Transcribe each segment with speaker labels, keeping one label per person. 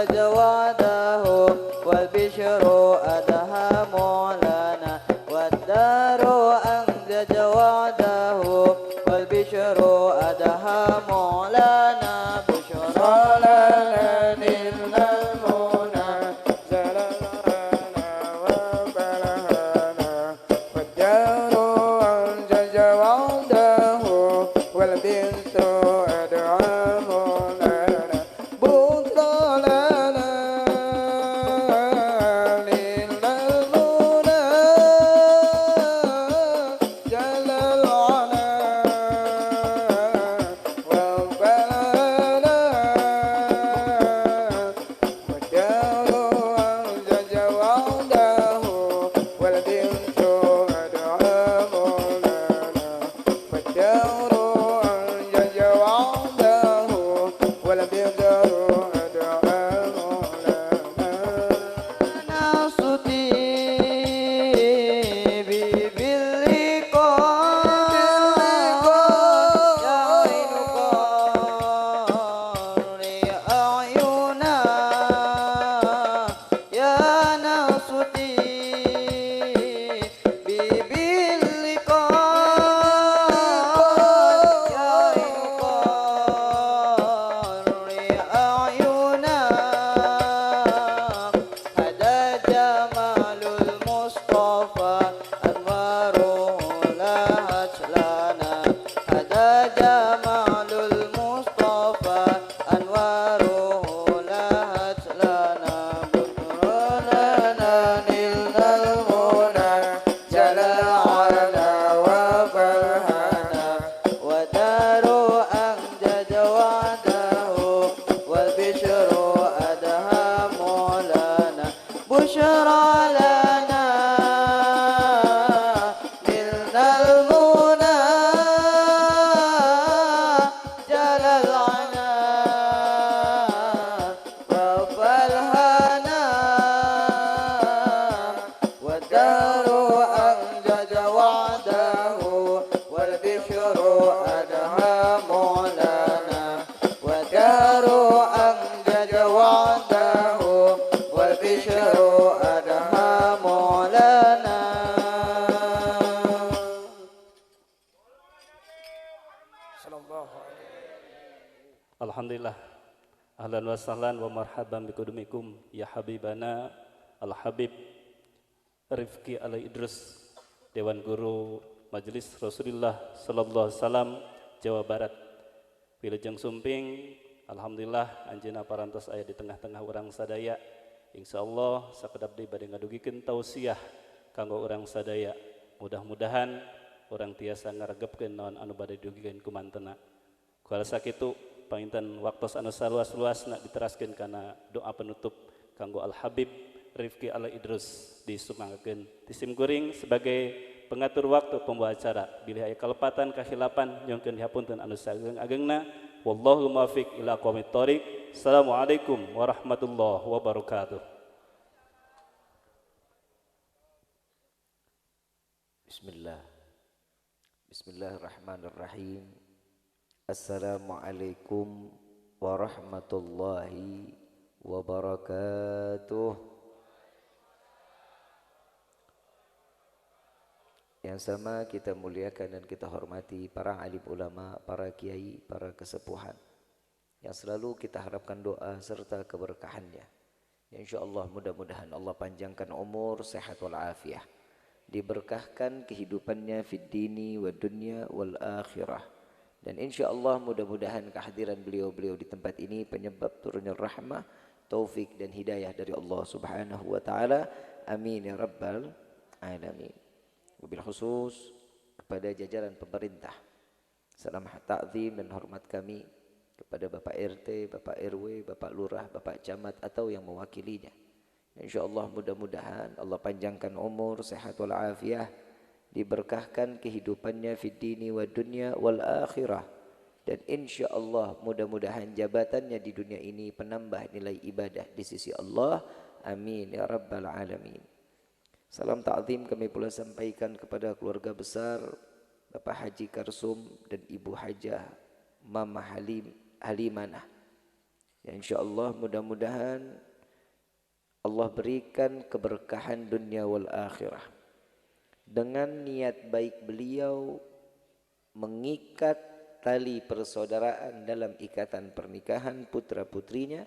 Speaker 1: أنجز وعده والبشر أدهى مولانا والدار أنجز وعده والبشر أدهى مولانا بشرى لنا نلنا المنى زلالنا وبلهنا والدار أنجز وعده والبشر أدهى مولانا بشرى لنا نلنا المنى
Speaker 2: Alhamdulillah. Ahlan wa sahlan wa marhaban bikudumikum ya habibana al-habib Rifki Alai Idrus, Dewan Guru Majelis Rasulullah sallallahu alaihi wasallam Jawa Barat. Wilujeng Sumping, alhamdulillah anjeunna parantos aya di tengah-tengah urang sadaya. Insyaallah sakedap deui bade ngadugikeun tausiah kanggo urang sadaya. Mudah-mudahan urang tiasa ngaregepkeun naon anu bade didugikeun ku mantena. Kuala sakitu panginten waktos anu saluas-luasna diteraskeun kana doa penutup kanggo Al Habib Rifki Alai Idrus disumangkeun ti sim kuring sebagai pengatur waktu pembawa acara. Bilih aya kalepatan kahilapan nyongkeun dihapunten anu sageung-ageungna. Wallahu muwaffiq ila aqwamit thoriq. Assalamualaikum warahmatullahi wabarakatuh.
Speaker 3: Bismillah. Bismillahirrahmanirrahim. Assalamualaikum warahmatullahi wabarakatuh. Yang sama kita muliakan dan kita hormati para alim ulama, para kiai, para kesepuhan yang selalu kita harapkan doa serta keberkahannya. Insyaallah mudah-mudahan Allah panjangkan umur, sehat wal afiah, diberkahkan kehidupannya fid dini wad dunya wal akhirah. Dan insyaallah mudah-mudahan kehadiran beliau-beliau di tempat ini penyebab turunnya rahmah, taufik dan hidayah dari Allah Subhanahu wa taala. Amin ya rabbal alamin. Wabil khusus kepada jajaran pemerintah, salam ta'zim dan hormat kami kepada Bapak RT, Bapak RW, Bapak Lurah, Bapak Camat atau yang mewakilinya. Insyaallah mudah-mudahan Allah panjangkan umur, sehat wal afiah, diberkahkan kehidupannya fid dini wad dunya wal akhirah, dan insyaallah mudah-mudahan jabatannya di dunia ini penambah nilai ibadah di sisi Allah. Amin ya rabbal alamin. Salam ta'zim kami pula sampaikan kepada keluarga besar Bapak Haji Karsum dan Ibu Hajah Mama Halimanah Ya insyaallah mudah-mudahan Allah berikan keberkahan dunia wal akhirah. Dengan niat baik beliau mengikat tali persaudaraan dalam ikatan pernikahan putra-putrinya,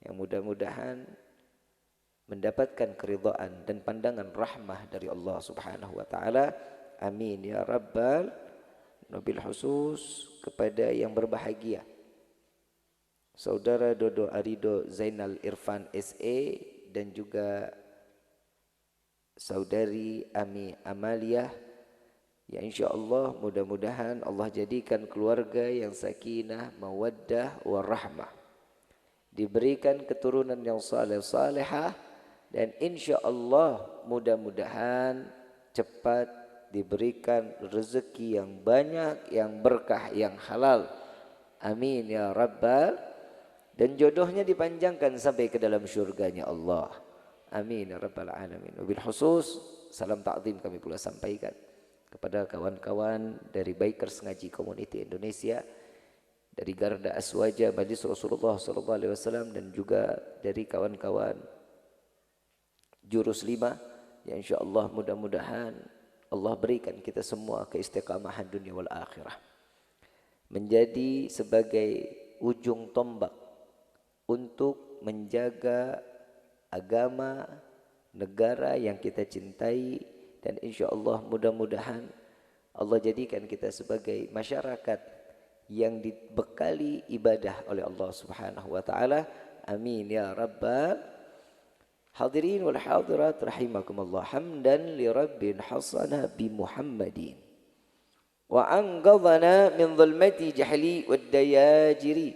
Speaker 3: yang mudah-mudahan mendapatkan keridhaan dan pandangan rahmah dari Allah Subhanahu wa taala. Amin ya rabbal nabil khusus kepada yang berbahagia Saudara Dodo Arido Zainal Irfan SE dan juga Saudari Ami Amalia. Ya insyaallah mudah-mudahan Allah jadikan keluarga yang sakinah, mawaddah, warahmah. Diberikan keturunan yang saleh salehah dan insyaallah mudah-mudahan cepat diberikan rezeki yang banyak, yang berkah, yang halal. Amin ya rabbal. Dan jodohnya dipanjangkan sampai ke dalam syurganya Allah. Amin ya rabbal alamin. Wabil khusus salam ta'zim kami pula sampaikan kepada kawan-kawan dari Bikers Ngaji Community Indonesia, dari Garda Aswaja Majlis Rasulullah sallallahu alaihi wasallam, dan juga dari kawan-kawan Jurus 5. Ya insyaallah mudah-mudahan Allah berikan kita semua keistiqamahan dunia wal akhirah, menjadi sebagai ujung tombak untuk menjaga agama negara yang kita cintai. Dan insyaallah mudah-mudahan Allah jadikan kita sebagai masyarakat yang dibekali ibadah oleh Allah Subhanahu wa taala. Amin ya rabbal hadirin wal hadirat rahimakumullah. Hamdan li rabbin hasana bi Muhammadin wa anqadhana min dhulmati jahli wad dayajiri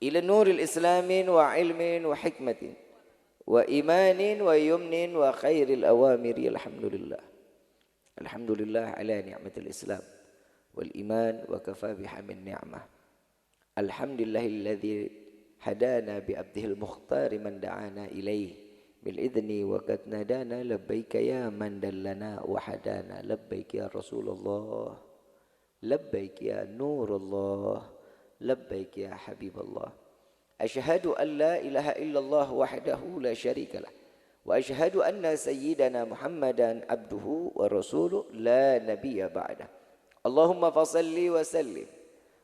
Speaker 3: ila nuril islamin wa ilmin wa hikmatin wa imanin wa yumnin wa khairil awamiri. Alhamdulillah, alhamdulillah ala ni'matil islam wal iman wa kafa bihamin ni'mah. Alhamdulillahilladzi hadana bi abdihil mukhtari man da'ana ilaih bil idni wa qad nadana labbaika ya man dallana wa hadana labbaik ya Rasulullah labbaik ya Nurullah labbaik ya Habiballah. Asyhadu an la ilaha illallah wahdahu la syarika lah wa asyhadu anna sayyidana Muhammadan abduhu wa rasuluh la nabiyya ba'dah. Allahumma fasalli wa sallim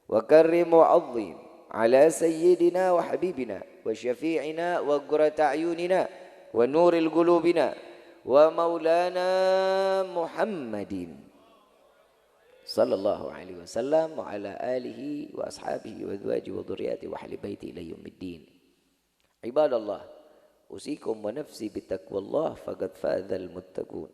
Speaker 3: wa karrim wa azim ala sayyidina wa habibina wa syafi'ina wa qurrata a'yunina wa nuril qulubina wa maulana Muhammadin sallallahu alaihi wasallam wa ala alihi wa ashabihi wa azwajihi wa dhurriyyatihi wa ahli baiti ila yaumiddin. Ibadallah, usikum wa nafsi bittaqwallah faqad fazal muttaqun.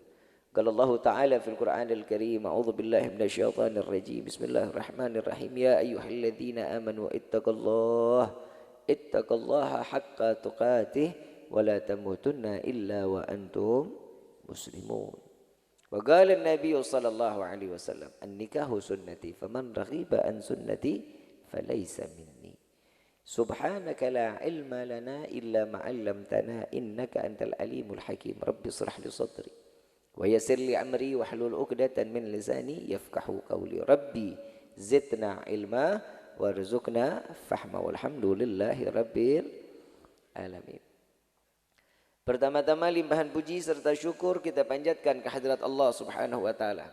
Speaker 3: Qala Allah Ta'ala fil Qur'anil Karim, a'udzu billahi minasyaitonir rajim. Bismillahirrahmanirrahim. Ya ayyuhalladzina amanu ittaqullaha haqqa tuqatih wa la tamutunna illa wa antum muslimun. Wa qala an-nabiy sallallahu alaihi wasallam, an-nikahu sunnati faman raghiba an sunnati falaysa minni. Subhanaka la ilma lana illa ma 'allamtana innaka antal alimul hakim. Rabbi shrah li sadri wa yassir li amri wahlul 'uqdatan min lisani yafqahu qawli. Rabbi zidna ilma warzuqna fahma. Walhamdulillahi rabbil alamin. Pertama-tama limpahan puji serta syukur kita panjatkan kehadirat Allah Subhanahu wa taala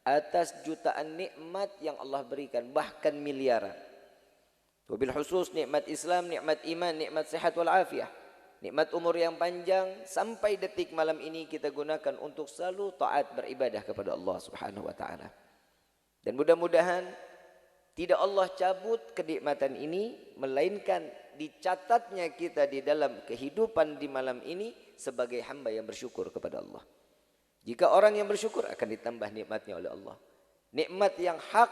Speaker 3: atas jutaan nikmat yang Allah berikan, bahkan miliaran. Wabil khusus nikmat Islam, nikmat iman, nikmat sehat wal afiah, nikmat umur yang panjang, sampai detik malam ini kita gunakan untuk selalu taat beribadah kepada Allah Subhanahu wa taala. Dan mudah-mudahan tidak Allah cabut kenikmatan ini, melainkan dicatatnya kita di dalam kehidupan di malam ini sebagai hamba yang bersyukur kepada Allah. Jika orang yang bersyukur akan ditambah nikmatnya oleh Allah. Nikmat yang hak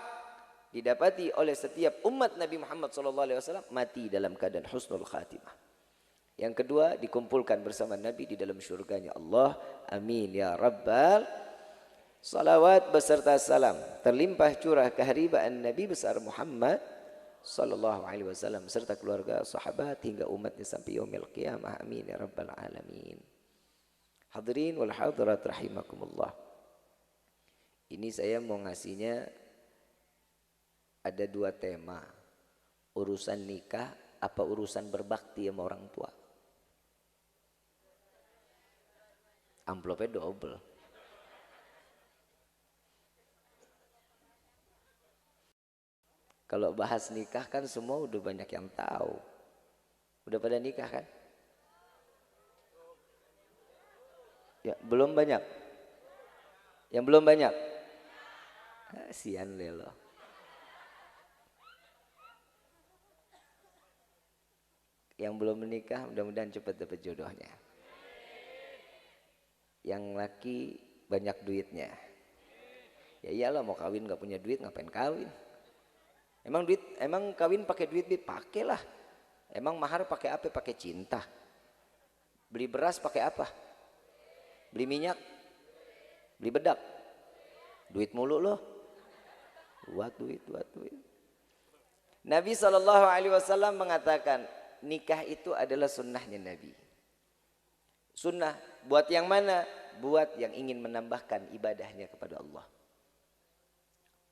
Speaker 3: didapati oleh setiap umat Nabi Muhammad SAW mati dalam keadaan husnul khatimah. Yang kedua, dikumpulkan bersama Nabi di dalam syurganya Allah. Amin ya rabbal. Salawat beserta salam terlimpah curah keharibaan Nabi besar Muhammad sallallahu alaihi wasallam serta keluarga, sahabat hingga umatnya sampai yaumil qiyamah. Amin ya rabbal alamin. Hadirin wal hadirat rahimakumullah. Ini saya mau ngasihnya ada dua tema, urusan nikah apa urusan berbakti sama orang tua? Amplopnya double. Kalau bahas nikah kan semua udah banyak yang tahu. Udah pada nikah kan? Ya, belum banyak. Yang belum banyak. Kasihan Lelo. Yang belum menikah mudah-mudahan cepat dapat jodohnya. Yang laki banyak duitnya. Ya iyalah, mau kawin gak punya duit ngapain kawin? Emang kawin pakai duit? Pakailah. Emang mahar pakai apa? Pakai cinta. Beli beras pakai apa? Beli minyak? Beli bedak? Duit mulu loh. Buat duit. Nabi SAW mengatakan nikah itu adalah sunnahnya Nabi. Sunnah buat yang mana? Buat yang ingin menambahkan ibadahnya kepada Allah.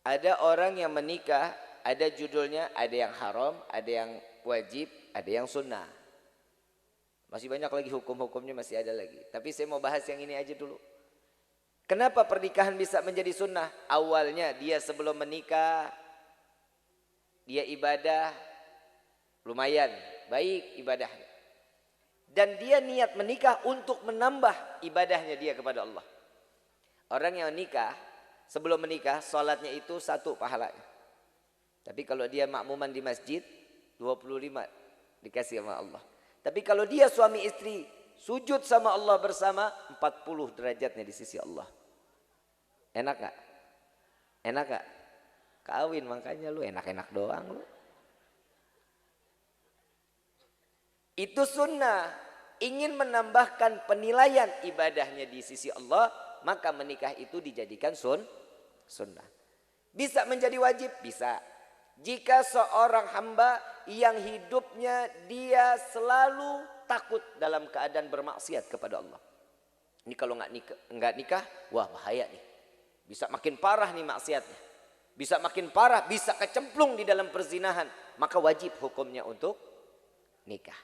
Speaker 3: Ada orang yang menikah, ada judulnya, ada yang haram, ada yang wajib, ada yang sunnah. Masih banyak lagi hukum-hukumnya, masih ada lagi. Tapi saya mau bahas yang ini aja dulu. Kenapa pernikahan bisa menjadi sunnah? Awalnya dia sebelum menikah, dia ibadah, lumayan, baik ibadahnya. Dan dia niat menikah untuk menambah ibadahnya dia kepada Allah. Orang yang nikah, sebelum menikah, sholatnya itu 1 pahalanya. Tapi kalau dia makmuman di masjid, 25 dikasih sama Allah. Tapi kalau dia suami istri, sujud sama Allah bersama, 40 derajatnya di sisi Allah. Enak gak? Enak gak? Kawin makanya lu enak-enak doang lu. Itu sunnah. Ingin menambahkan penilaian ibadahnya di sisi Allah, maka menikah itu dijadikan sunnah. Bisa menjadi wajib? Bisa. Jika seorang hamba yang hidupnya dia selalu takut dalam keadaan bermaksiat kepada Allah. Ini kalau nggak nikah, wah bahaya nih. Bisa makin parah nih maksiatnya. Bisa makin parah, bisa kecemplung di dalam perzinahan. Maka wajib hukumnya untuk nikah.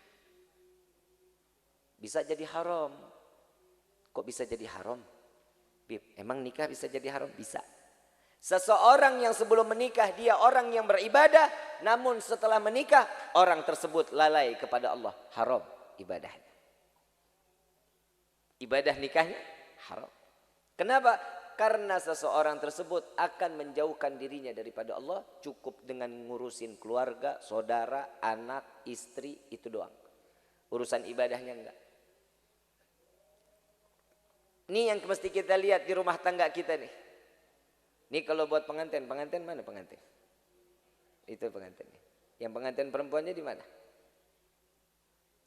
Speaker 3: Bisa jadi haram. Kok bisa jadi haram? Bib, emang nikah bisa jadi haram? Bisa. Seseorang yang sebelum menikah dia orang yang beribadah, namun setelah menikah orang tersebut lalai kepada Allah, haram ibadahnya. Ibadah nikahnya haram. Kenapa? Karena seseorang tersebut akan menjauhkan dirinya daripada Allah, cukup dengan ngurusin keluarga, saudara, anak, istri, itu doang. Urusan ibadahnya enggak. Ini yang mesti kita lihat di rumah tangga kita nih. Ini kalau buat pengantin mana pengantin? Itu pengantinnya. Yang pengantin perempuannya di mana?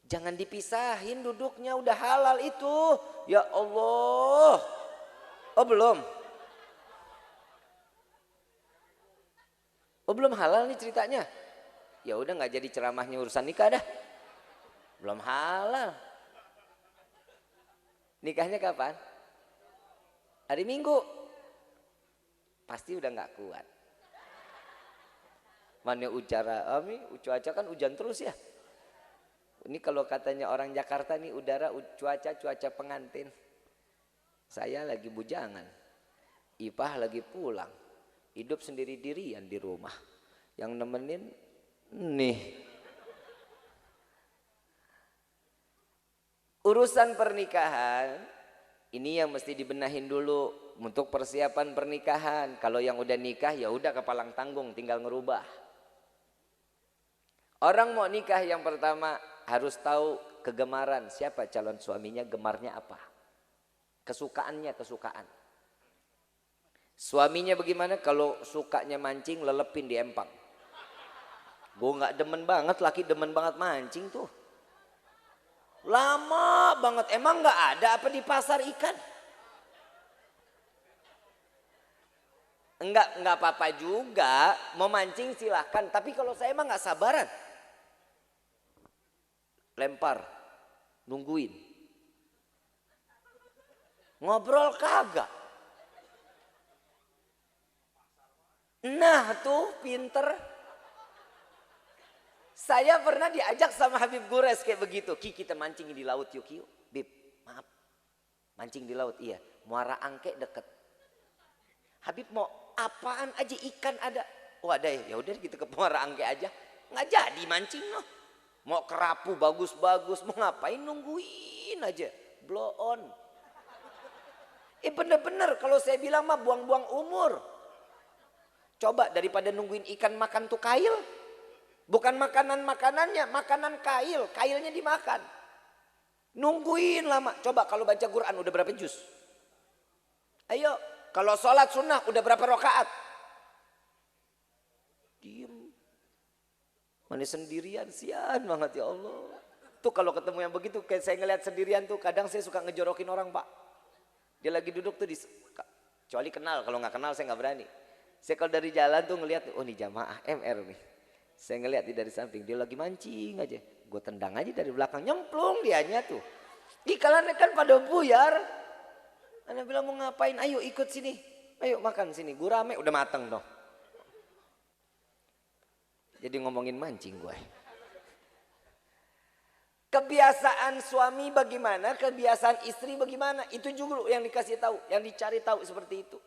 Speaker 3: Jangan dipisahin duduknya, udah halal itu. Ya Allah. Oh belum? Oh belum halal nih ceritanya? Ya udah nggak jadi ceramahnya urusan nikah dah. Belum halal. Nikahnya kapan? Hari Minggu. Pasti udah nggak kuat. Mana cuaca kan hujan terus ya. Ini kalau katanya orang Jakarta nih udara cuaca pengantin. Saya lagi bujangan. Ipah lagi pulang. Hidup sendiri-dirian di rumah. Yang nemenin nih. Urusan pernikahan ini yang mesti dibenahin dulu untuk persiapan pernikahan. Kalau yang udah nikah ya udah kepalang tanggung, tinggal ngerubah. Orang mau nikah yang pertama harus tahu kegemaran siapa calon suaminya, gemarnya apa, kesukaan. Suaminya bagaimana? Kalau sukanya mancing, lelepin di empang. Gue nggak demen banget, laki demen banget mancing tuh. Lama banget, emang nggak ada apa di pasar ikan? Enggak apa-apa juga, mau mancing silahkan. Tapi kalau saya emang nggak sabaran, lempar, nungguin, ngobrol kagak. Nah tuh pinter. Saya pernah diajak sama Habib Gures kayak begitu. Ki, kita mancing di laut yuk. Bib, maaf. Mancing di laut, iya. Muara Angke deket. Habib mau apaan aja, ikan ada. Oh ada ya, yaudah kita ke Muara Angke aja. Nggak jadi mancing noh. Mau kerapu bagus-bagus, mau ngapain, nungguin aja. Blow on. Bener-bener kalau saya bilang mah buang-buang umur. Coba daripada nungguin ikan makan tuh kail. Bukan makanan-makanannya, makanan kail. Kailnya dimakan. Nungguin lama. Coba kalau baca Quran udah berapa juz? Ayo, kalau sholat sunnah udah berapa rakaat? Diem. Mana sendirian, sian banget ya Allah. Tuh kalau ketemu yang begitu, kayak saya ngeliat sendirian tuh, kadang saya suka ngejorokin orang pak. Dia lagi duduk tuh, kecuali kenal, kalau nggak kenal saya nggak berani. Saya kalau dari jalan tuh ngeliat, oh nih jamaah MR nih. Saya ngeliat dia dari samping, dia lagi mancing aja. Gue tendang aja dari belakang, nyemplung dianya tuh. Kalian kan pada buyar. Anak bilang mau ngapain, ayo ikut sini. Ayo makan sini, gurame udah mateng dong. Jadi ngomongin mancing gue. Kebiasaan suami bagaimana, kebiasaan istri bagaimana. Itu juga yang dikasih tahu, yang dicari tahu seperti itu.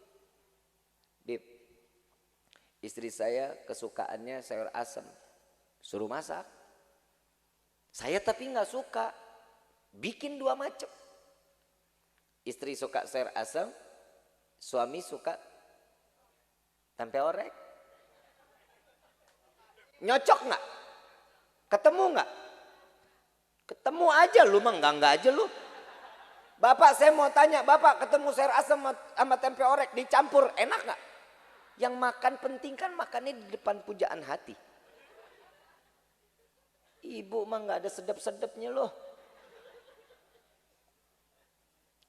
Speaker 3: Bib, istri saya kesukaannya sayur asem, suruh masak. Saya tapi nggak suka, bikin 2 macam. Istri suka sayur asem, suami suka tempe orek. Nyocok nggak? Ketemu nggak? Ketemu aja lu mah, enggak aja lu. Bapak saya mau tanya, bapak ketemu sayur asem sama tempe orek dicampur, enak nggak? Yang makan penting kan makannya di depan pujaan hati. Ibu mah nggak ada sedep-sedepnya loh.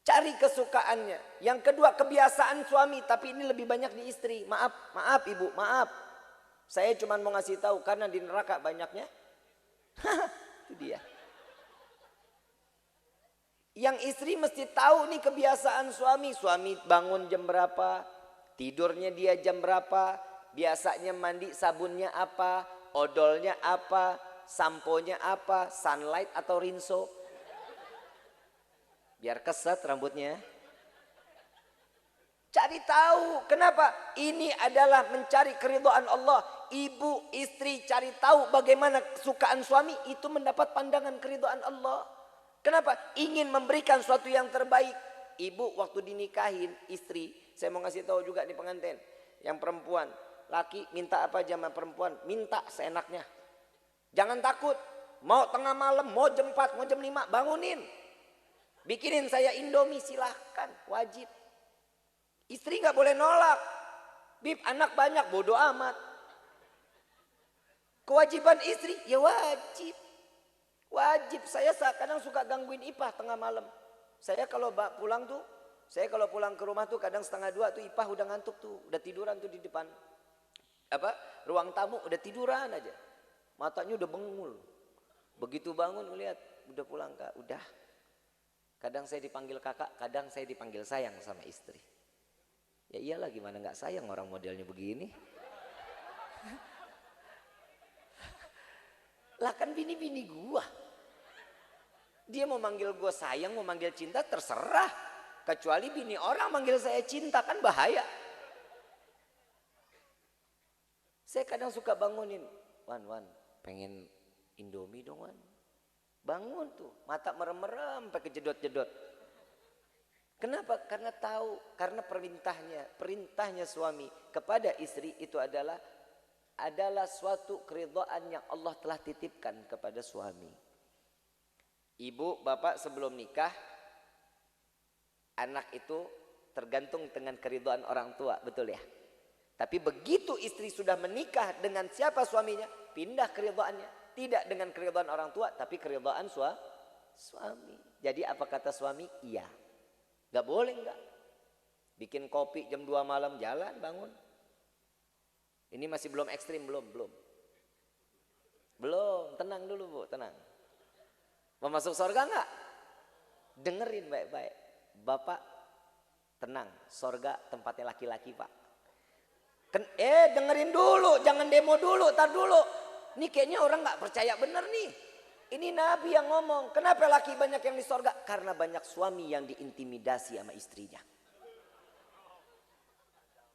Speaker 3: Cari kesukaannya. Yang kedua kebiasaan suami, tapi ini lebih banyak di istri. Maaf ibu, maaf. Saya cuma mau ngasih tahu karena di neraka banyaknya. Itu dia. Yang istri mesti tahu nih kebiasaan suami. Suami bangun jam berapa, tidurnya dia jam berapa, biasanya mandi sabunnya apa, odolnya apa, samponya apa, sunlight atau rinso. Biar keset rambutnya. Cari tahu. Kenapa? Ini adalah mencari keridhaan Allah. Ibu, istri cari tahu bagaimana kesukaan suami. Itu mendapat pandangan keridhaan Allah. Kenapa? Ingin memberikan sesuatu yang terbaik. Ibu waktu dinikahin istri. Saya mau ngasih tahu juga di pengantin. Yang perempuan. Laki minta apa aja sama perempuan. Minta seenaknya. Jangan takut. Mau tengah malam, mau jam 4, mau jam 5. Bangunin. Bikinin saya Indomie silahkan. Wajib. Istri nggak boleh nolak. Bib anak banyak bodoh amat. Kewajiban istri ya wajib. Wajib. Saya kadang suka gangguin Ipah tengah malam. Saya kalau pulang tuh, saya kalau pulang ke rumah tuh kadang 1:30 tuh Ipah udah ngantuk tuh, udah tiduran tuh di depan ruang tamu, udah tiduran aja. Matanya udah bengul. Begitu bangun ngeliat udah pulang Kak, udah. Kadang saya dipanggil kakak, kadang saya dipanggil sayang sama istri. Ya iyalah gimana nggak sayang orang modelnya begini. Lah kan bini-bini gua. Dia mau manggil gua sayang, mau manggil cinta terserah. Kecuali bini orang manggil saya cinta kan bahaya. Saya kadang suka bangunin. Wan, pengen Indomie dong Wan. Bangun tuh, mata merem-merem pakai jedot-jedot. Kenapa? Karena tahu, karena perintahnya suami kepada istri itu adalah suatu keridhaan yang Allah telah titipkan kepada suami. Ibu, bapak sebelum nikah, anak itu tergantung dengan keridhaan orang tua, betul ya? Tapi begitu istri sudah menikah dengan siapa suaminya, pindah keridhaannya. Tidak dengan keridhaan orang tua, tapi keridhaan suami. Jadi apa kata suami? Iya. Gak boleh enggak. Bikin kopi jam 2 malam jalan bangun. Ini masih belum ekstrim, belum. Belum, tenang dulu Bu, tenang. Mau masuk surga enggak? Dengerin baik-baik. Bapak tenang, surga tempatnya laki-laki Pak. Dengerin dulu, jangan demo dulu, tar dulu. Ini kayaknya orang nggak percaya bener nih. Ini Nabi yang ngomong. Kenapa laki banyak yang di sorga? Karena banyak suami yang diintimidasi sama istrinya.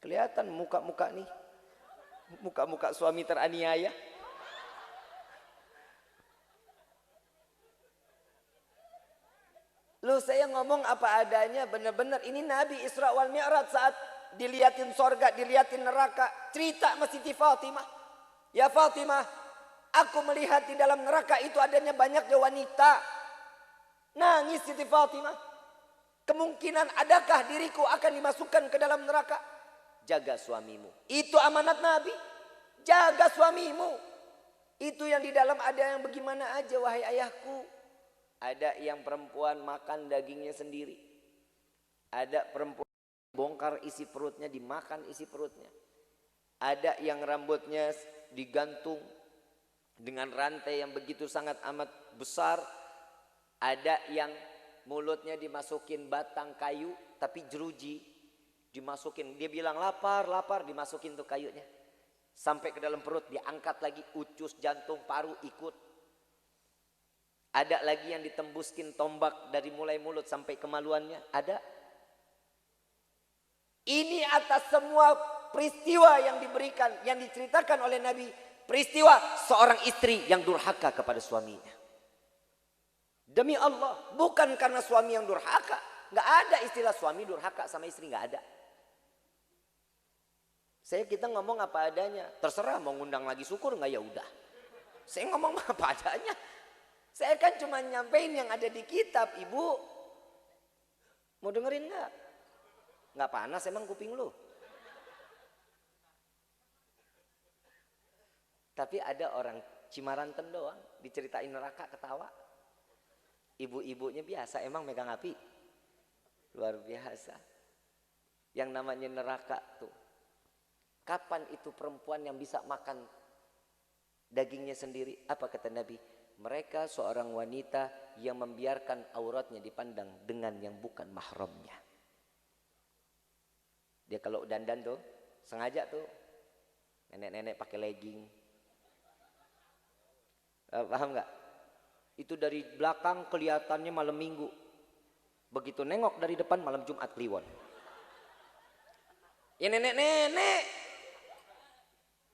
Speaker 3: Kelihatan muka-muka nih. Muka-muka suami teraniaya. Lu saya ngomong apa adanya, bener-bener ini Nabi Isra wal Mi'raj saat diliatin sorga, diliatin neraka. Cerita sama Siti Fatimah. Ya Fatimah, aku melihat di dalam neraka itu adanya banyaknya wanita. Nangis Siti Fatimah. Kemungkinan adakah diriku akan dimasukkan ke dalam neraka? Jaga suamimu. Itu amanat Nabi. Jaga suamimu. Itu yang di dalam ada yang bagaimana aja wahai ayahku. Ada yang perempuan makan dagingnya sendiri. Ada perempuan bongkar isi perutnya, dimakan isi perutnya. Ada yang rambutnya digantung dengan rantai yang begitu sangat amat besar. Ada yang mulutnya dimasukin batang kayu tapi jeruji. Dimasukin, dia bilang lapar, lapar, dimasukin tuh kayunya. Sampai ke dalam perut, diangkat lagi, ucus, jantung, paru ikut. Ada lagi yang ditembuskin tombak dari mulai mulut sampai kemaluannya. Ada. Ini atas semua peristiwa yang diberikan, yang diceritakan oleh Nabi. Peristiwa seorang istri yang durhaka kepada suaminya. Demi Allah, bukan karena suami yang durhaka. Nggak ada istilah suami durhaka sama istri, nggak ada. Kita ngomong apa adanya. Terserah mau ngundang lagi syukur nggak, ya udah. Saya ngomong apa adanya. Saya kan cuma nyampein yang ada di kitab, Ibu. Mau dengerin nggak? Nggak panas emang kuping lu? Tapi ada orang Cimaranten doang diceritain neraka ketawa. Ibu-ibunya biasa emang megang api. Luar biasa. Yang namanya neraka tuh. Kapan itu perempuan yang bisa makan dagingnya sendiri? Apa kata Nabi? Mereka seorang wanita yang membiarkan auratnya dipandang dengan yang bukan mahramnya. Dia kalau dandan tuh sengaja tuh nenek-nenek pakai legging. Paham nggak? Itu dari belakang kelihatannya malam minggu. Begitu nengok dari depan malam Jumat Kliwon. Ya nenek-nenek.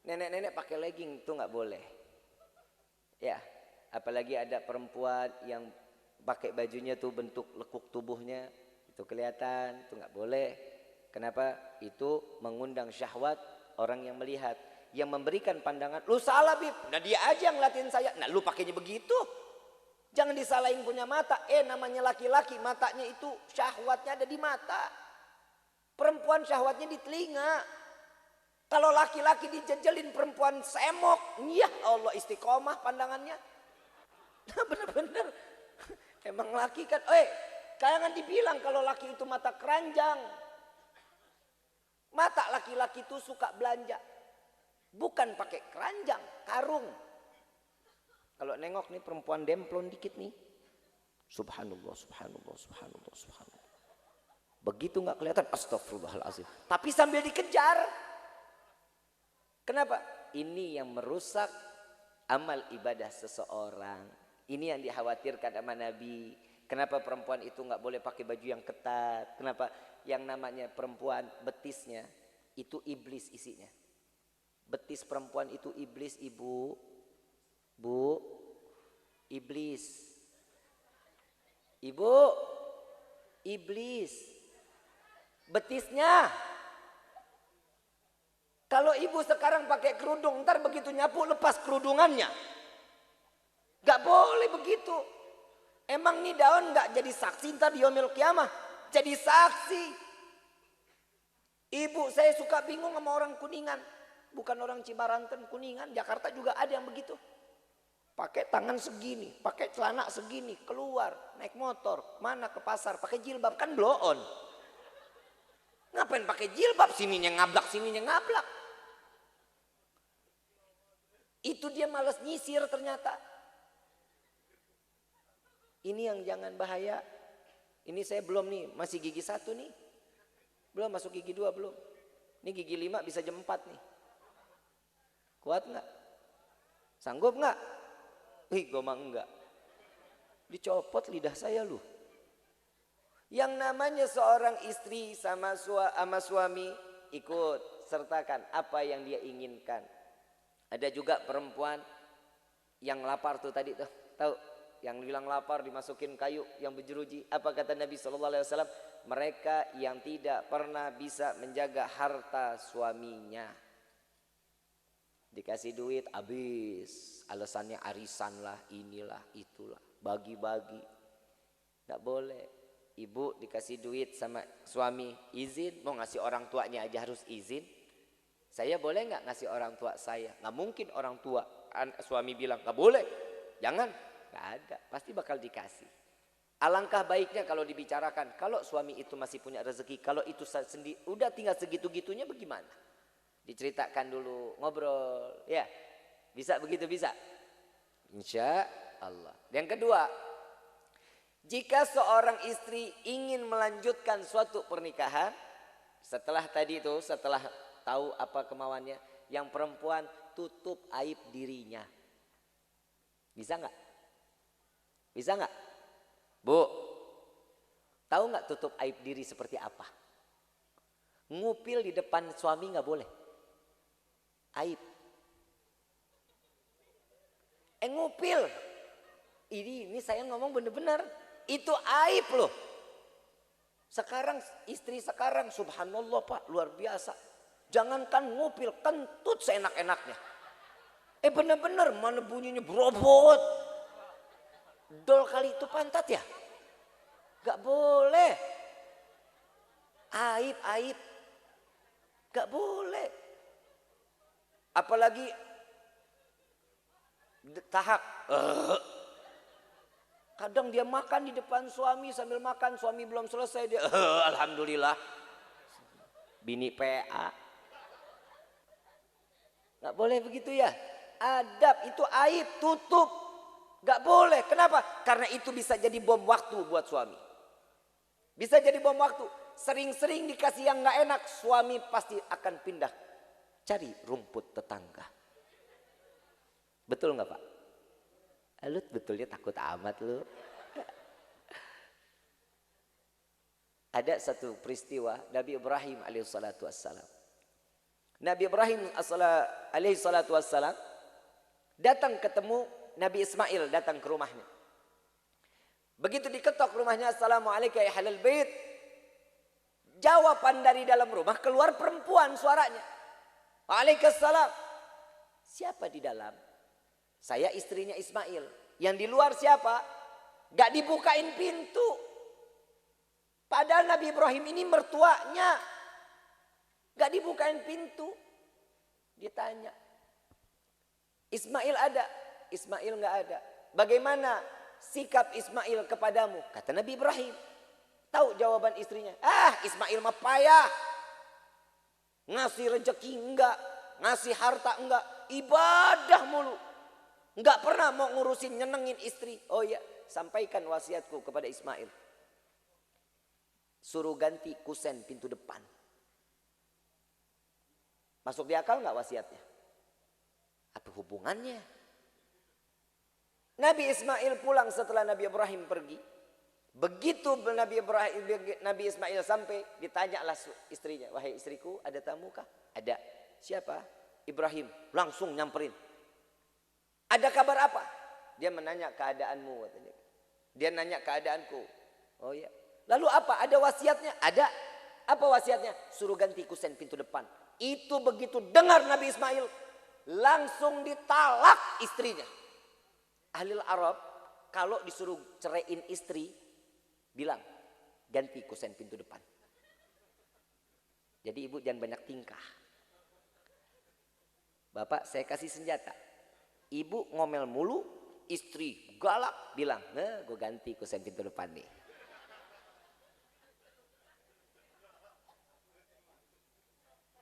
Speaker 3: Nenek-nenek pakai legging itu nggak boleh. Ya. Apalagi ada perempuan yang pakai bajunya tuh bentuk lekuk tubuhnya. Itu kelihatan, itu nggak boleh. Kenapa? Itu mengundang syahwat orang yang melihat. Yang memberikan pandangan, lu salah Bib. Nah dia aja yang ngeliatin saya. Nah lu pakainya begitu. Jangan disalahin punya mata. Namanya laki-laki, matanya itu syahwatnya ada di mata. Perempuan syahwatnya di telinga. Kalau laki-laki dijejelin perempuan semok. Ya Allah istiqomah pandangannya. Nah bener-bener emang laki kan, jangan dibilang kalau laki itu mata keranjang. Mata laki-laki itu suka belanja. Bukan pakai keranjang, karung. Kalau nengok nih perempuan demplon dikit nih. Subhanallah, subhanallah, subhanallah, subhanallah. Begitu nggak kelihatan, astagfirullahaladzim. Tapi sambil dikejar. Kenapa? Ini yang merusak amal ibadah seseorang. Ini yang dikhawatirkan sama Nabi. Kenapa perempuan itu nggak boleh pakai baju yang ketat? Kenapa? Yang namanya perempuan betisnya itu iblis isinya. Betis perempuan itu iblis, ibu. Bu, iblis. Ibu, iblis. Betisnya. Kalau ibu sekarang pakai kerudung, ntar begitu nyapu lepas kerudungannya. Gak boleh begitu. Emang nih daun gak jadi saksi ntar di yaumil kiamah. Jadi saksi. Ibu saya suka bingung sama orang Kuningan. Bukan orang Cimaranten, Kuningan. Jakarta juga ada yang begitu. Pakai tangan segini, pakai celana segini, keluar, naik motor, mana ke pasar, pakai jilbab, kan blow on. Ngapain pakai jilbab, sininya ngablak, sininya ngablak. Itu dia malas nyisir ternyata. Ini yang jangan bahaya. Ini saya belum nih, masih gigi 1 nih. Belum masuk gigi 2 belum. Ini gigi 5 bisa jam 4 nih. Kuat nggak? Sanggup nggak? Ih, gue mah enggak. Dicopot lidah saya lu. Yang namanya seorang istri sama suami ikut sertakan apa yang dia inginkan. Ada juga perempuan yang lapar tuh tadi tuh, tahu? Yang bilang lapar dimasukin kayu yang berjeruji. Apa kata Nabi SAW? Mereka yang tidak pernah bisa menjaga harta suaminya. Dikasih duit habis, alasannya arisan lah, inilah, itulah, bagi-bagi. Gak boleh. Ibu dikasih duit sama suami, izin, mau ngasih orang tuanya aja harus izin. Saya boleh nggak ngasih orang tua saya? Nggak mungkin orang tua suami bilang nggak boleh, jangan, nggak ada, pasti bakal dikasih. Alangkah baiknya kalau dibicarakan, kalau suami itu masih punya rezeki, kalau itu sendiri udah tinggal segitu-gitunya bagaimana? Diceritakan dulu, ngobrol, ya, bisa begitu bisa, insya Allah. Yang kedua, jika seorang istri ingin melanjutkan suatu pernikahan, setelah tadi itu, setelah tahu apa kemauannya, yang perempuan tutup aib dirinya. Bisa nggak? Bisa nggak? Bu, tahu nggak tutup aib diri seperti apa? Ngupil di depan suami nggak boleh. Aib. Ngupil. Ini saya ngomong bener-bener. Itu aib loh. Sekarang istri sekarang subhanallah Pak, luar biasa. Jangankan ngupil, kentut seenak-enaknya. Bener-bener mana bunyinya berobot. Dol kali itu pantat ya. Gak boleh. Aib. Gak boleh. Apalagi tahak. Kadang dia makan di depan suami, sambil makan suami belum selesai dia alhamdulillah. Bini PA. Gak boleh begitu ya. Adab itu aib, tutup. Gak boleh. Kenapa? Karena itu bisa jadi bom waktu buat suami. Bisa jadi bom waktu. Sering-sering dikasih yang gak enak, suami pasti akan pindah cari rumput tetangga. Betul gak Pak? Lu betulnya takut amat lu. Ada satu peristiwa Nabi Ibrahim alaihissalatu wassalam. Nabi Ibrahim alaihissalatu wassalam datang ketemu Nabi Ismail, datang ke rumahnya. Begitu diketok rumahnya, assalamualaikum ya halal bait. Jawaban dari dalam rumah keluar perempuan suaranya. Waalaikumsalam. Siapa di dalam? Saya istrinya Ismail. Yang di luar siapa? Gak dibukain pintu. Padahal Nabi Ibrahim ini mertuanya. Gak dibukain pintu. Ditanya. Ismail ada? Ismail gak ada. Bagaimana sikap Ismail kepadamu? Kata Nabi Ibrahim. Tahu jawaban istrinya. Ismail mah payah. Ngasih rezeki enggak. Ngasih harta enggak. Ibadah mulu. Enggak pernah mau ngurusin nyenengin istri. Oh ya, sampaikan wasiatku kepada Ismail. Suruh ganti kusen pintu depan. Masuk di akal enggak wasiatnya? Apa hubungannya? Nabi Ismail pulang setelah Nabi Ibrahim pergi. Begitu Nabi Ismail sampai, ditanyalah istrinya. Wahai istriku, ada tamu kah? Ada. Siapa? Ibrahim. Langsung nyamperin. Ada kabar apa? Dia menanya keadaanmu. Katanya. Dia nanya keadaanku. Oh ya. Lalu apa? Ada wasiatnya? Ada. Apa wasiatnya? Suruh ganti kusen pintu depan. Itu begitu dengar Nabi Ismail, langsung ditalak istrinya. Ahli Arab kalau disuruh ceraiin istri, bilang ganti kusen pintu depan. Jadi ibu jangan banyak tingkah. Bapak saya kasih senjata. Ibu ngomel mulu, istri galak bilang, gue ganti kusen pintu depan nih.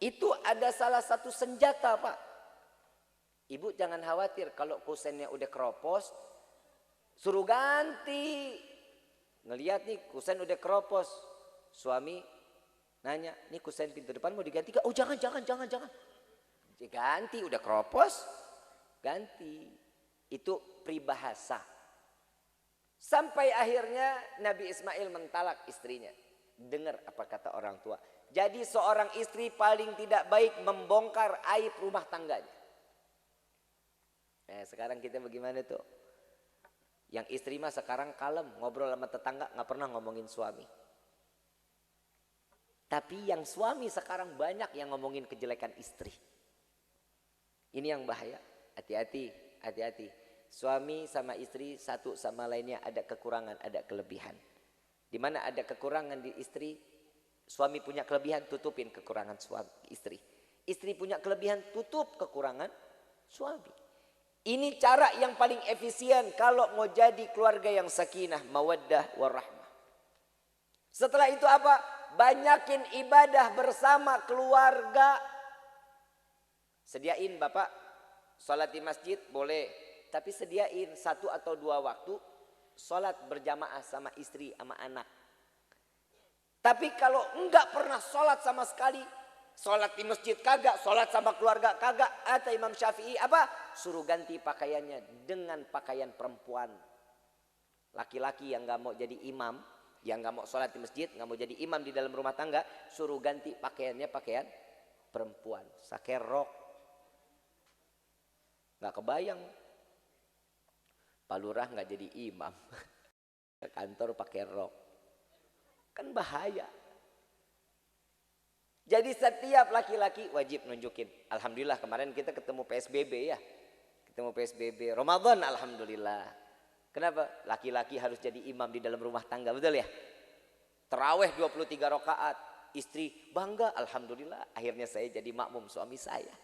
Speaker 3: Itu ada salah satu senjata Pak. Ibu jangan khawatir kalau kusennya udah keropos, suruh ganti. Ngelihat nih kusen udah keropos. Suami nanya, nih kusen pintu depan mau diganti gak? Oh jangan. Diganti udah keropos. ganti. Itu peribahasa. Sampai akhirnya Nabi Ismail mentalak istrinya. Dengar apa kata orang tua. Jadi seorang istri paling tidak baik membongkar aib rumah tangganya. Sekarang kita bagaimana tuh? Yang istri mah sekarang kalem, ngobrol sama tetangga, nggak pernah ngomongin suami. Tapi yang suami sekarang banyak yang ngomongin kejelekan istri. Ini yang bahaya. Hati-hati, hati-hati. Suami sama istri satu sama lainnya ada kekurangan, ada kelebihan. Di mana ada kekurangan di istri, suami punya kelebihan, tutupin kekurangan suami istri. Istri punya kelebihan, tutup kekurangan suami. Ini cara yang paling efisien kalau mau jadi keluarga yang sakinah, mawaddah, warahmah. Setelah itu apa? Banyakin ibadah bersama keluarga. Sediain bapak, sholat di masjid boleh. Tapi sediain 1 atau 2 waktu, sholat berjamaah sama istri, sama anak. Tapi kalau enggak pernah sholat sama sekali, sholat di masjid kagak, sholat sama keluarga kagak, atau Imam Syafi'i apa? Suruh ganti pakaiannya dengan pakaian perempuan. Laki-laki yang gak mau jadi imam, yang gak mau sholat di masjid, gak mau jadi imam di dalam rumah tangga, suruh ganti pakaiannya pakaian perempuan. Pakai rok. Gak kebayang. Pak Lurah gak jadi imam. Ke kantor pakai rok. Kan bahaya. Jadi setiap laki-laki wajib nunjukin. Alhamdulillah kemarin kita ketemu PSBB ya. Ketemu PSBB. Ramadan alhamdulillah. Kenapa? Laki-laki harus jadi imam di dalam rumah tangga. Betul ya? Tarawih 23 rakaat. Istri bangga alhamdulillah. Akhirnya saya jadi makmum suami saya.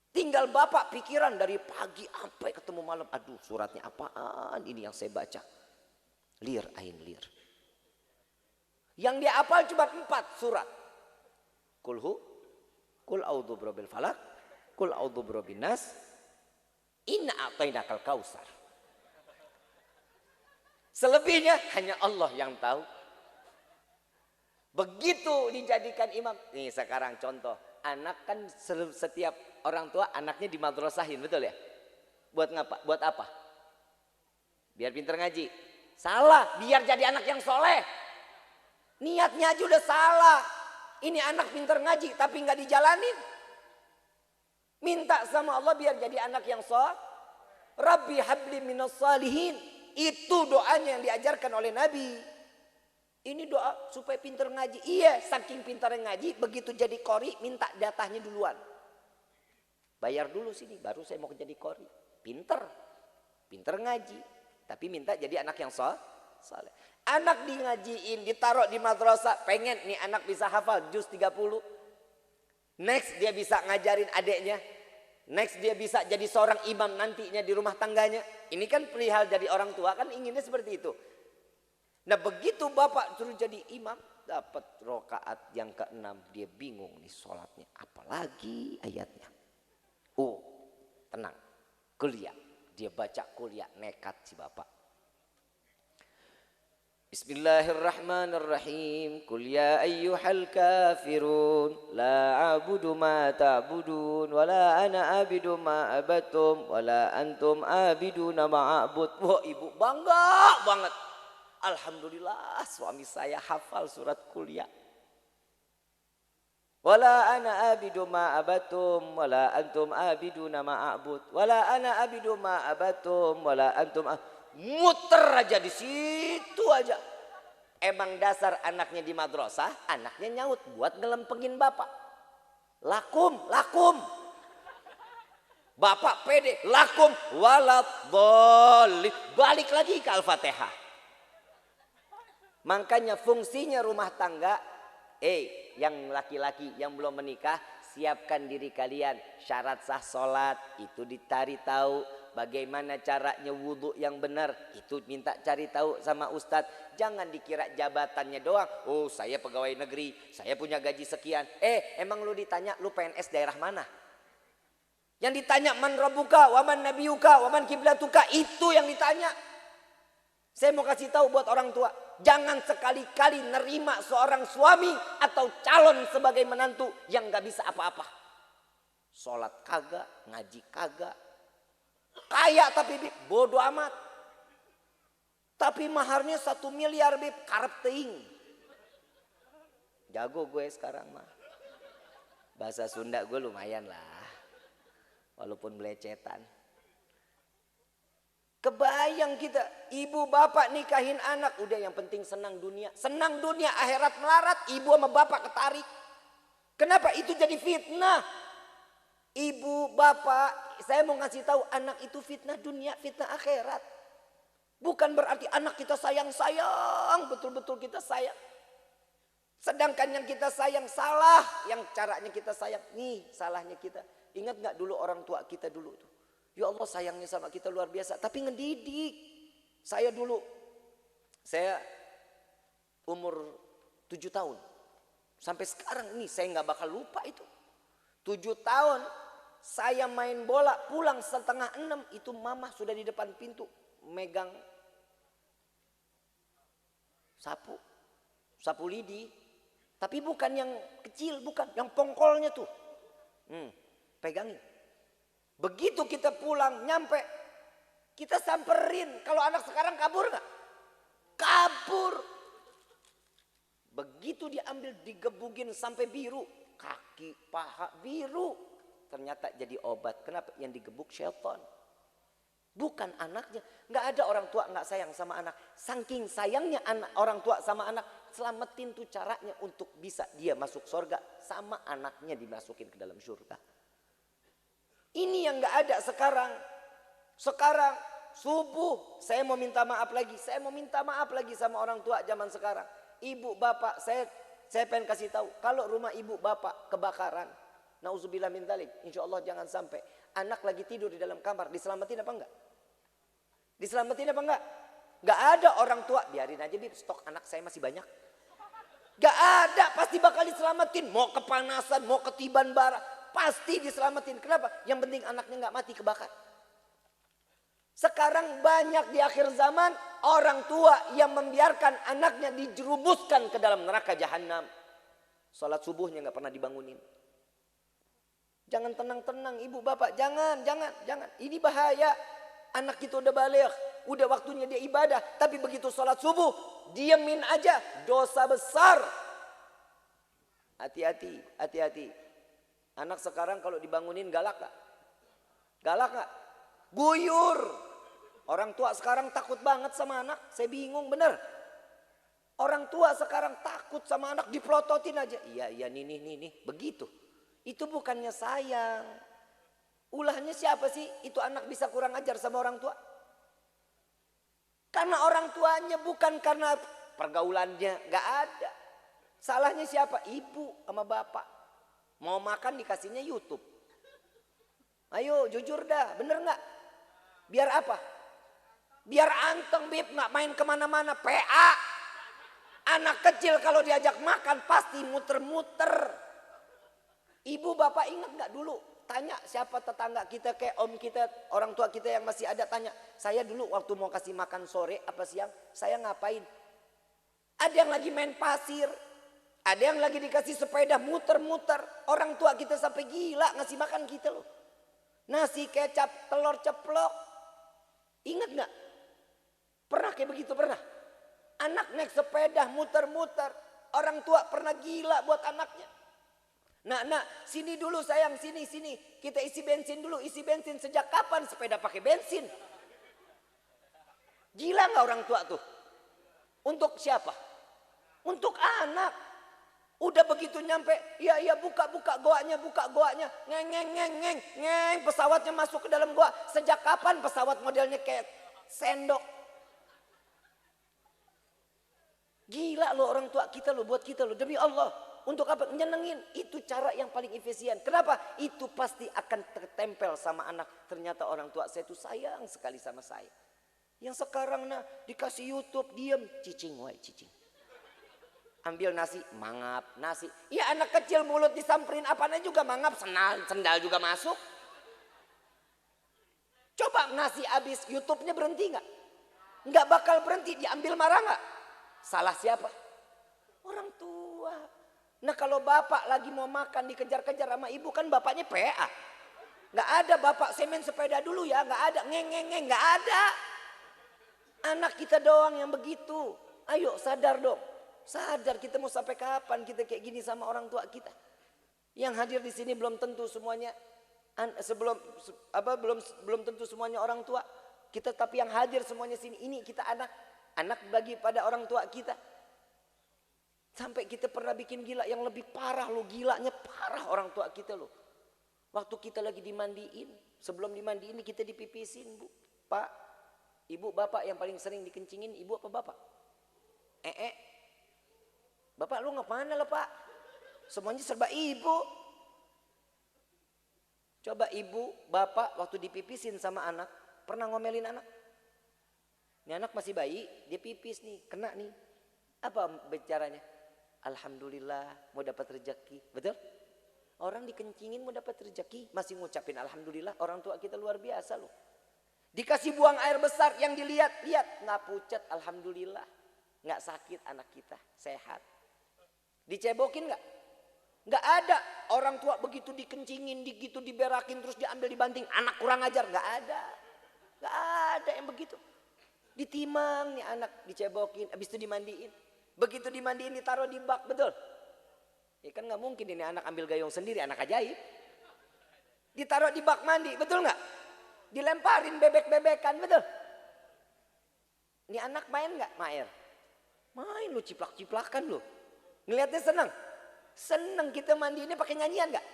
Speaker 3: Tinggal bapak pikiran dari pagi sampai ketemu malam. Aduh suratnya apaan ini yang saya baca. Lir ain lir. Yang dia hafal cuma 4 surat. Kulhu, kul a'udzu birabbil falaq, kul a'udzu birabbin nas, inna a'tainakal kausar. Selebihnya hanya Allah yang tahu. Begitu dijadikan imam. Nih sekarang contoh, anak kan setiap orang tua anaknya di madrasahin, betul ya? Buat ngapa? Buat apa? Biar pintar ngaji. Salah, biar jadi anak yang soleh. Niatnya aja udah salah. Ini anak pintar ngaji tapi nggak dijalanin. Minta sama Allah biar jadi anak yang soleh. Rabbi habli minas salihin. Itu doanya yang diajarkan oleh Nabi. Ini doa supaya pintar ngaji. Iya, saking pintarnya ngaji, begitu jadi qori minta datanya duluan. Bayar dulu sini, baru saya mau jadi qori. Pintar ngaji, tapi minta jadi anak yang soleh. Anak di ngajiin, ditaruh di madrasah, pengen nih anak bisa hafal juz 30. Next dia bisa ngajarin adeknya. Next dia bisa jadi seorang imam nantinya di rumah tangganya. Ini kan perihal jadi orang tua kan inginnya seperti itu. Nah begitu bapak suruh jadi imam, dapat rakaat yang ke-6, dia bingung nih sholatnya. Apalagi ayatnya. Oh tenang, kuliah. Dia baca kuliah, nekat si bapak. Bismillahirrahmanirrahim. Qul ya ayyuhal kafirun la a'budu ma ta'budun wa la ana abidu ma abattum wa la antum abiduna ma a'bud. Wah, ibu bangga banget. Alhamdulillah suami saya hafal surat kuliah. Wa la ana abidu ma abattum wa la antum abiduna ma a'bud wa la ana abidu ma abattum wa la antum muter aja di situ aja. Emang dasar anaknya di madrasah, anaknya nyaut buat ngelempengin bapak. Lakum. Bapak pede, lakum walad dhalin. Balik lagi ke Al-Fatihah. Makanya fungsinya rumah tangga, yang laki-laki yang belum menikah, siapkan diri kalian. Syarat sah sholat itu dicari tahu. Bagaimana caranya wudhu yang benar, itu minta cari tahu sama ustadz. Jangan dikira jabatannya doang. Oh saya pegawai negeri, saya punya gaji sekian. Emang lu ditanya lu PNS daerah mana? Yang ditanya man rabbuka, waman nabiyuka, waman kiblatuka, itu yang ditanya. Saya mau kasih tahu buat orang tua, jangan sekali-kali nerima seorang suami atau calon sebagai menantu yang gak bisa apa-apa. Sholat kagak, ngaji kagak, Kaya tapi Bib, bodoh amat. Tapi maharnya 1 miliar Bib, karep teing. Jago gue sekarang mah. Bahasa Sunda gue lumayan lah. Walaupun belecetan. Kebayang kita, ibu bapak nikahin anak, udah yang penting senang dunia. Senang dunia, akhirat melarat, ibu sama bapak ketarik. Kenapa? Itu jadi fitnah. Ibu bapak, saya mau ngasih tahu, anak itu fitnah dunia, fitnah akhirat. Bukan berarti anak kita sayang-sayang, betul-betul kita sayang. Sedangkan yang kita sayang salah, yang caranya kita sayang, nih salahnya kita. Ingat gak dulu orang tua kita dulu tuh? Ya Allah sayangnya sama kita luar biasa. Tapi ngedidik. Saya dulu. Saya umur 7 tahun. Sampai sekarang ini saya gak bakal lupa itu. 7 tahun. Saya main bola pulang 5:30. Itu mama sudah di depan pintu. Megang sapu. Sapu lidi. Tapi bukan yang kecil. Bukan. Yang pongkolnya tuh. Pegangin. Begitu kita pulang, nyampe, kita samperin. Kalau anak sekarang kabur gak? Kabur. Begitu diambil, digebugin sampai biru. Kaki, paha biru. Ternyata jadi obat. Kenapa? Yang digebuk syaitan. Bukan anaknya. Gak ada orang tua gak sayang sama anak. Saking sayangnya orang tua sama anak. Selamatin tuh caranya untuk bisa dia masuk surga. Sama anaknya dimasukin ke dalam surga. Ini yang gak ada sekarang. Sekarang subuh saya mau minta maaf lagi. Saya mau minta maaf lagi sama orang tua zaman sekarang. Ibu bapak saya pengen kasih tahu. Kalau rumah ibu bapak kebakaran. Nauzubillah min dzalik. Insya Allah jangan sampai. Anak lagi tidur di dalam kamar. Diselamatin apa enggak? Diselamatin apa enggak? Gak ada orang tua. Biarin aja Bib, stok anak saya masih banyak. Gak ada. Pasti bakal diselamatin. Mau kepanasan, mau ketiban bara. Pasti diselamatin. Kenapa? Yang penting anaknya gak mati kebakar. Sekarang banyak di akhir zaman orang tua yang membiarkan anaknya dijerumuskan ke dalam neraka jahanam. Salat subuhnya gak pernah dibangunin. Jangan tenang-tenang ibu bapak. Jangan. Ini bahaya. Anak kita udah balik. Udah waktunya dia ibadah. Tapi begitu salat subuh. Diemin aja. Dosa besar. Hati-hati. Anak sekarang kalau dibangunin galak gak? Galak gak? Guyur. Orang tua sekarang takut banget sama anak. Saya bingung bener. Orang tua sekarang takut sama anak. Dipelototin aja. Iya nih. Begitu. Itu bukannya sayang. Ulahnya siapa sih? Itu anak bisa kurang ajar sama orang tua. Karena orang tuanya bukan karena pergaulannya. Gak ada. Salahnya siapa? Ibu sama bapak. Mau makan dikasihnya YouTube. Ayo jujur dah, bener gak? Biar apa? Biar anteng Bib, gak main kemana-mana. PA. Anak kecil kalau diajak makan pasti muter-muter. Ibu bapak ingat gak dulu? Tanya siapa tetangga kita kayak om kita, orang tua kita yang masih ada, tanya. Saya dulu waktu mau kasih makan sore apa siang, saya ngapain? Ada yang lagi main pasir. Ada yang lagi dikasih sepeda muter-muter. Orang tua kita sampai gila ngasih makan kita loh. Nasi kecap, telur ceplok. Ingat gak? Pernah kayak begitu? Pernah? Anak naik sepeda muter-muter. Orang tua pernah gila buat anaknya. Nak, sini dulu sayang, sini. Kita isi bensin dulu, isi bensin. Sejak kapan sepeda pakai bensin? Gila gak orang tua tuh? Untuk siapa? Untuk anak. Udah begitu nyampe, iya buka goanya. Ngeng, pesawatnya masuk ke dalam goa. Sejak kapan pesawat modelnya kayak sendok? Gila loh orang tua kita loh, buat kita loh. Demi Allah, untuk apa? Nyenengin. Itu cara yang paling efisien. Kenapa? Itu pasti akan tertempel sama anak. Ternyata orang tua saya itu sayang sekali sama saya. Yang sekarang dikasih YouTube, diem, cicing. Ambil nasi, mangap, nasi. Ya anak kecil mulut disamperin apanya juga mangap, sendal juga masuk. Coba nasi habis, YouTube-nya berhenti nggak? Nggak bakal berhenti, diambil marah nggak? Salah siapa? Orang tua. Nah kalau bapak lagi mau makan dikejar-kejar sama ibu kan bapaknya PA. Nggak ada bapak semen sepeda dulu ya, nggak ada. Ngeng, nggak ada. Anak kita doang yang begitu. Ayo sadar dong. Sadar, kita mau sampai kapan kita kayak gini sama orang tua kita. Yang hadir di sini belum tentu semuanya belum tentu semuanya orang tua kita, tapi yang hadir semuanya sini ini kita anak bagi pada orang tua kita. Sampai kita pernah bikin gila yang lebih parah loh, gilanya parah orang tua kita loh. Waktu kita lagi dimandiin, sebelum dimandiin kita dipipisin, Bu. Pak, Ibu, Bapak yang paling sering dikencingin Ibu apa Bapak? Bapak lu ngapain lah Pak? Semuanya serba Ibu. Coba Ibu, Bapak waktu dipipisin sama anak, pernah ngomelin anak? Ini anak masih bayi, dia pipis nih, kena nih. Apa bicaranya? Alhamdulillah mau dapat rezeki, betul? Orang dikencingin mau dapat rezeki, masih ngucapin alhamdulillah. Orang tua kita luar biasa loh. Dikasih buang air besar, yang dilihat, nggak pucat, alhamdulillah. Nggak sakit anak kita, sehat. Dicebokin nggak? Nggak ada. Orang tua begitu dikencingin, begitu diberakin, terus diambil dibanting. Anak kurang ajar, nggak ada. Nggak ada yang begitu. Ditimang nih anak, dicebokin, habis itu dimandiin. Begitu dimandiin ditaruh di bak, betul? Ya kan nggak mungkin ini anak ambil gayung sendiri, anak ajaib. Ditaruh di bak mandi, betul nggak? Dilemparin bebek-bebekan, betul? Ini anak main nggak? Main lu, ciplak-ciplakan lu. Ngeliatnya senang. Senang kita mandi ini pakai nyanyian nggak?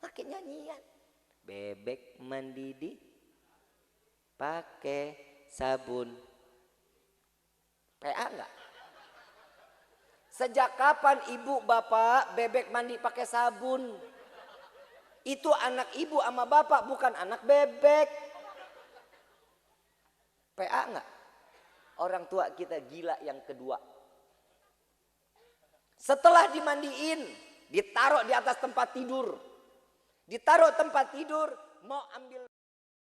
Speaker 3: Pakai nyanyian. Bebek mandi di pakai sabun. PA nggak? Sejak kapan ibu bapak bebek mandi pakai sabun? Itu anak ibu sama bapak, bukan anak bebek. PA nggak? Orang tua kita gila yang kedua. Setelah dimandiin, ditaruh di atas tempat tidur. Ditaruh tempat tidur, mau ambil